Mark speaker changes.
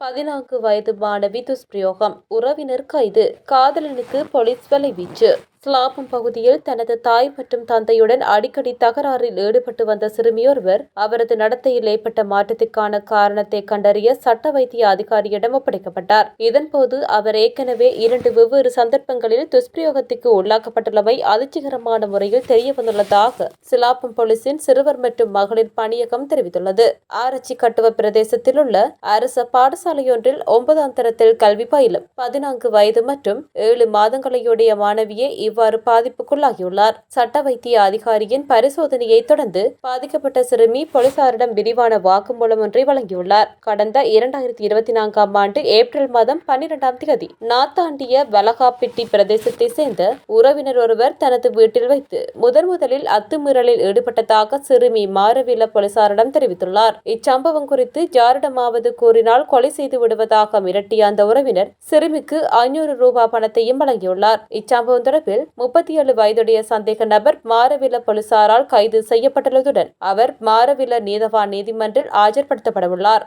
Speaker 1: 14 வயது மாணவி துஷ்பிரயோகம், உறவினர் கைது, காதலனுக்கு போலீஸ் வலைவீச்சு. ஸ்லாபம் பகுதியில் தனது தாய் மற்றும் தந்தையுடன் அடிக்கடி தகராறில் ஈடுபட்டு வந்த சிறுமியொருவர் அவரது நடத்தையில் ஏற்பட்ட மாற்றத்திற்கான காரணத்தை கண்டறிய சட்ட வைத்திய அதிகாரியிடம் ஒப்படைக்கப்பட்டார். இதன்போது அவர் ஏற்கனவே 2 வெவ்வேறு சந்தர்ப்பங்களில் துஷ்பிரயோகத்திற்கு உள்ளாக்கப்பட்டுள்ளமை அதிர்ச்சிகரமான முறையில் தெரியவந்துள்ளதாக சிலாபம் போலீசின் சிறுவர் மற்றும் மகளிர் பணியகம் தெரிவித்துள்ளது. ஆரச்சி கட்டுவ பிரதேசத்தில் உள்ள அரச பாடசாலையொன்றில் 9ஆம் தரத்தில் கல்வி பயிலும் 14 வயது மற்றும் 7 மாதங்களையுடைய மாணவியே இவ்வாறு பாதிப்புக்குள்ளாகியுள்ளார். சட்ட வைத்திய அதிகாரியின் பரிசோதனையை தொடர்ந்து பாதிக்கப்பட்ட சிறுமி போலீசாரிடம் விரிவான வாக்குமூலம் ஒன்றை வழங்கியுள்ளார். கடந்த 2024ஆம் ஆண்டு ஏப்ரல் மாதம் 12ஆம் தேதி நாத்தாண்டிய வலகாப்பிட்டி பிரதேசத்தை சேர்ந்த உறவினர் ஒருவர் தனது வீட்டில் வைத்து முதலில் அத்துமீறலில் ஈடுபட்டதாக சிறுமி மாரவில போலீசாரிடம் தெரிவித்துள்ளார். இச்சம்பவம் குறித்து யாரிடமாவது கூறினால் கொலை செய்து விடுவதாக மிரட்டிய அந்த உறவினர் சிறுமிக்கு 500 ரூபாய் பணத்தையும் வழங்கியுள்ளார். இச்சம்பவம் தொடர்பில் 37 வயதுடைய சந்தேக நபர் மாரவில போலீசாரால் கைது செய்யப்பட்டுள்ளதுடன் அவர் மாரவில நீதவான் நீதிமன்றில் ஆஜர்படுத்தப்படவுள்ளார்.